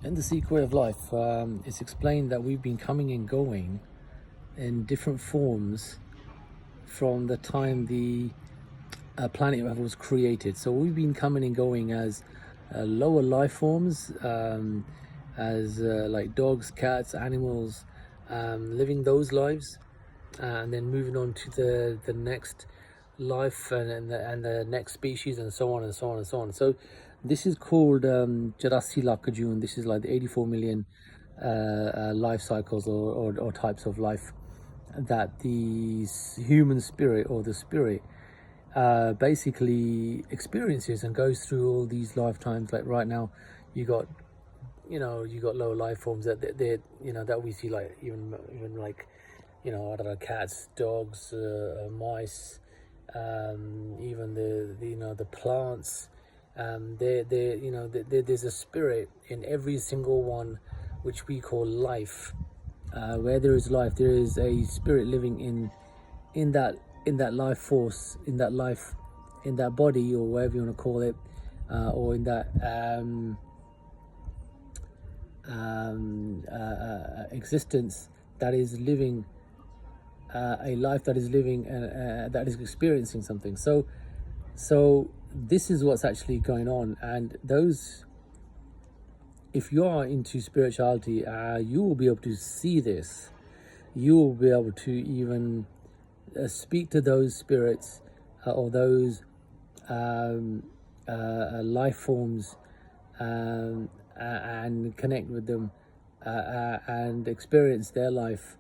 In the Sikh way of life, it's explained that we've been coming and going in different forms from the time the planet was created. So we've been coming and going as lower life forms, as like dogs, cats, animals, living those lives, and then moving on to the next life and the next species, and so on and so on and so on. So this is called Jarasi Lakajun. This is like the 84 million life cycles or types of life that the human spirit or the spirit basically experiences and goes through all these lifetimes. Like right now, you got you got lower life forms that that we see, like even like I don't know, cats, dogs, mice, even the plants. There's a spirit in every single one, which we call life. Where there is life, there is a spirit living in that in that life force, in that life, in that body, or whatever you want to call it, or in that existence that is living a life that is living that is experiencing something. So this is what's actually going on, and those, if you are into spirituality, you will be able to see this. You will be able to even speak to those spirits or those life forms, and connect with them, and experience their life,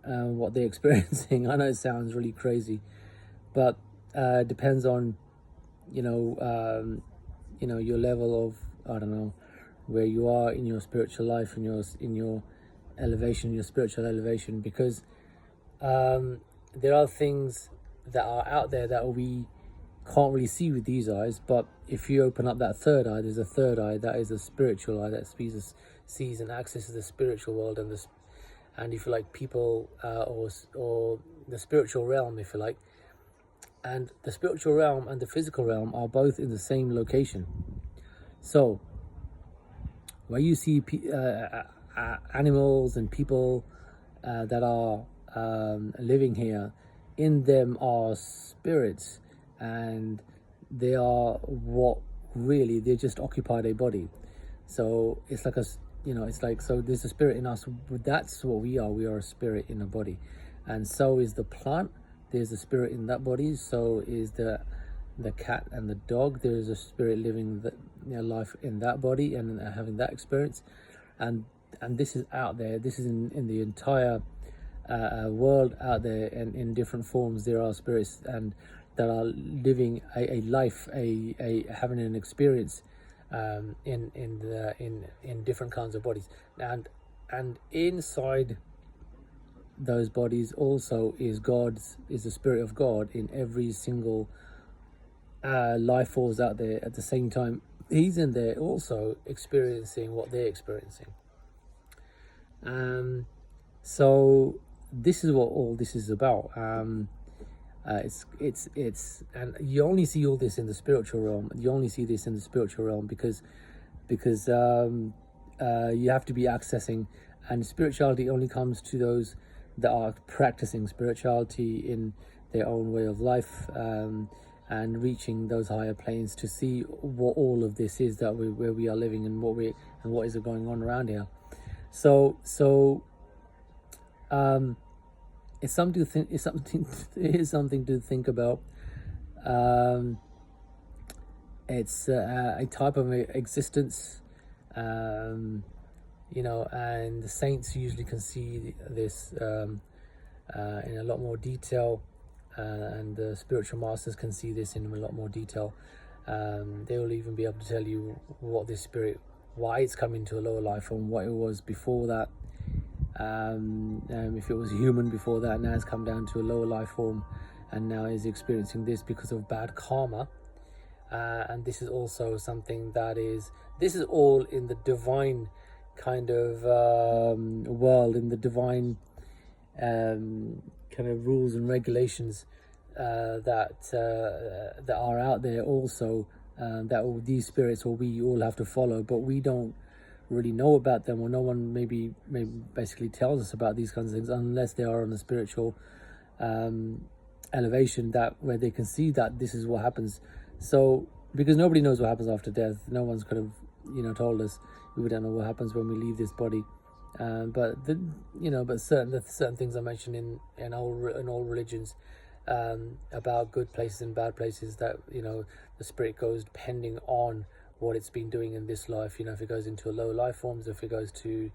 what they're experiencing. I know it sounds really crazy, but it depends on your level of, I don't know, where you are in your spiritual life, in your elevation, your spiritual elevation, because there are things that are out there that we can't really see with these eyes. But if you open up that third eye, there's a third eye that is a spiritual eye that sees and accesses the spiritual world, and if you like, people, or the spiritual realm, if you like. And the spiritual realm and the physical realm are both in the same location. So where you see animals and people that are living here, in them are spirits, and they are what really, they just occupied a body. So it's like it's like, so there's a spirit in us. That's what we are. We are a spirit in a body. And so is the plant. There's a spirit in that body. So is the cat and the dog. There is a spirit living life in that body and having that experience. And this is out there. This is in the entire world out there, and in different forms there are spirits and that are living a life, a having an experience in different kinds of bodies, and inside those bodies also is the spirit of God in every single life force out there. At the same time, he's in there also experiencing what they're experiencing. So this is what all this is about. It's and you only see all this in the spiritual realm. You only see this in the spiritual realm because you have to be accessing, and spirituality only comes to those that are practicing spirituality in their own way of life, and reaching those higher planes to see what all of this is where we are living, and what is going on around here. So it's something to think. It is something to think about. It's a type of existence, and the saints usually can see this in a lot more detail, and the spiritual masters can see this in a lot more detail. They will even be able to tell you what this spirit, why it's coming to a lower life form, what it was before that. If it was human before that, now it's come down to a lower life form, and now is experiencing this because of bad karma. And this is also something this is all in the divine kind of world, in the divine kind of rules and regulations that are out there also, that all these spirits, or we all have to follow. But we don't really know about them, or no one maybe basically tells us about these kinds of things unless they are on a spiritual elevation that where they can see that this is what happens. So because nobody knows what happens after death, no one's kind of told us. We don't know what happens when we leave this body. But certain things are mentioned in all religions about good places and bad places, that the spirit goes depending on what it's been doing in this life. If it goes into a lower life forms, if it goes to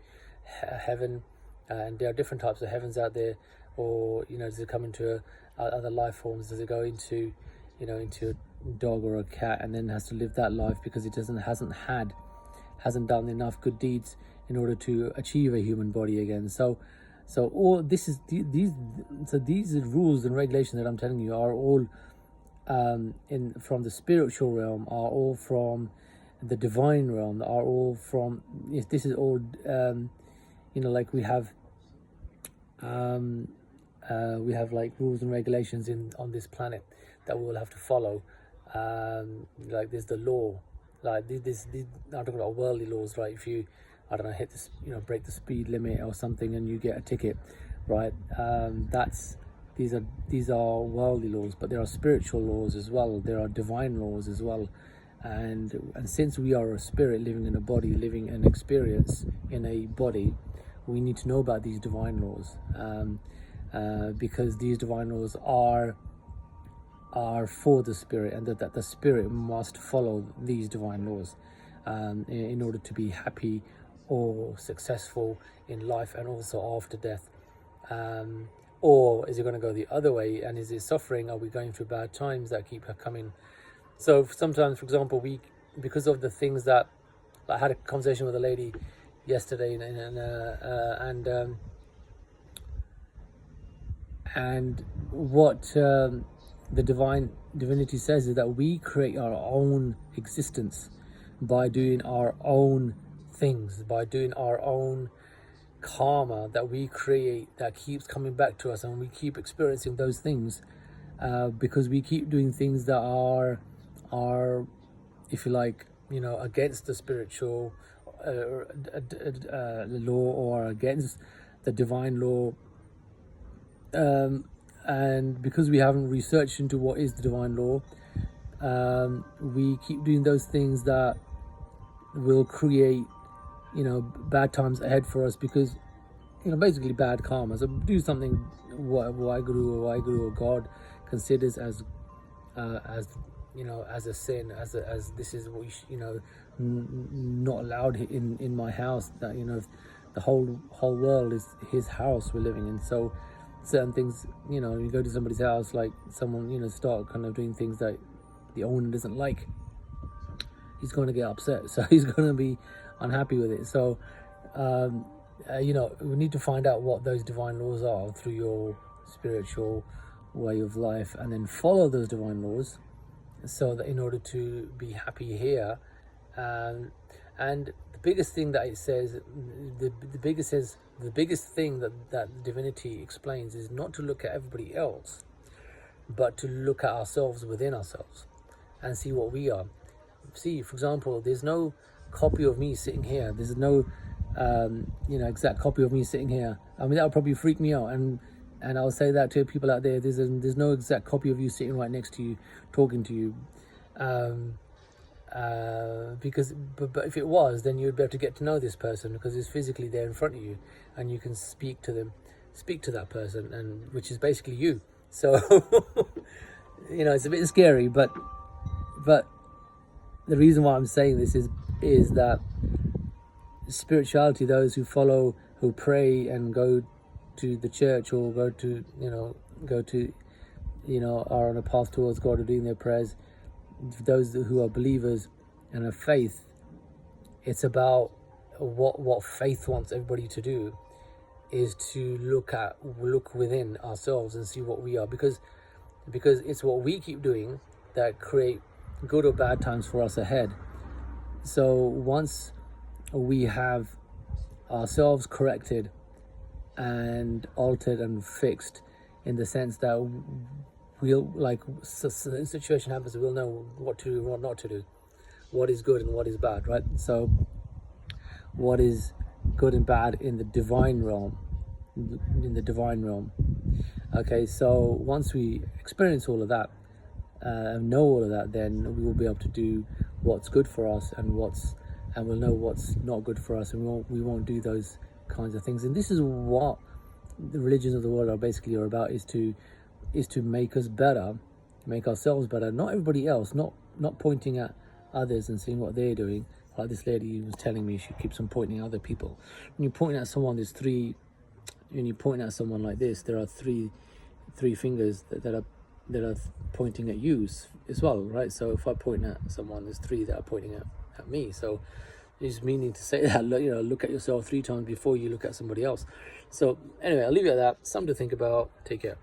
heaven, and there are different types of heavens out there, or does it come into other life forms? Does it go into into a dog or a cat and then has to live that life because it hasn't done enough good deeds in order to achieve a human body again? So all this is these rules and regulations that I'm telling you are all from the spiritual realm, are all from the divine realm, are all from this is all like we have like rules and regulations on this planet that we will have to follow. Like there's the law, like this I'm talking about worldly laws, right? If you hit this, break the speed limit or something and you get a ticket, right? These are worldly laws, but there are spiritual laws as well. There are divine laws as well. And since we are a spirit living in a body, living an experience in a body, we need to know about these divine laws, because these divine laws are for the spirit, and that the spirit must follow these divine laws in order to be happy or successful in life and also after death. Or is it going to go the other way, and is it suffering? Are we going through bad times that keep coming? So sometimes, for example, because of the things that I had a conversation with a lady yesterday, and what the divinity says is that we create our own existence by doing our own things, by doing our own karma that we create, that keeps coming back to us, and we keep experiencing those things because we keep doing things that are if you like against the spiritual law, or against the divine law, and because we haven't researched into what is the divine law, we keep doing those things that will create bad times ahead for us, because basically bad karma. So do something what Waheguru or God considers as as a sin, as this is what not allowed in my house, that the whole world is his house we're living in. So certain things, you go to somebody's house, like someone start kind of doing things that the owner doesn't like, he's going to get upset, so he's going to be unhappy with it. So we need to find out what those divine laws are through your spiritual way of life, and then follow those divine laws, so that in order to be happy here. And the biggest thing that it says, the biggest thing that divinity explains is not to look at everybody else, but to look at ourselves within ourselves and see what we are. See, for example, there's no copy of me sitting here. There's no exact copy of me sitting here. I mean, that would probably freak me out, and I'll say that to people out there. There's no exact copy of you sitting right next to you, talking to you, because if it was, then you'd be able to get to know this person, because it's physically there in front of you, and you can speak to that person, and which is basically you. So it's a bit scary, but the reason why I'm saying this is that spirituality, those who pray and go to the church, or go to are on a path towards God, or doing their prayers, those who are believers and have faith, it's about what faith wants everybody to do, is to look within ourselves and see what we are, because it's what we keep doing that create good or bad times for us ahead. So once we have ourselves corrected and altered and fixed, in the sense that we'll, like, the situation happens, we'll know what to do and what not to do, what is good and what is bad, right? So what is good and bad in the divine realm. Okay, so once we experience all of that and know all of that, then we will be able to do what's good for us and we'll know what's not good for us, and we won't do those kinds of things. And this is what the religions of the world are basically about, is to make us better, make ourselves better, not everybody else, not pointing at others and seeing what they're doing. Like this lady was telling me, she keeps on pointing at other people. When you're pointing at someone, when you're pointing at someone like this, there are three fingers that are pointing at you as well, right? So if I point at someone, there's three that are pointing at me. So it's meaning to say that, look at yourself 3 times before you look at somebody else. So anyway, I'll leave it at that. Something to think about. Take care.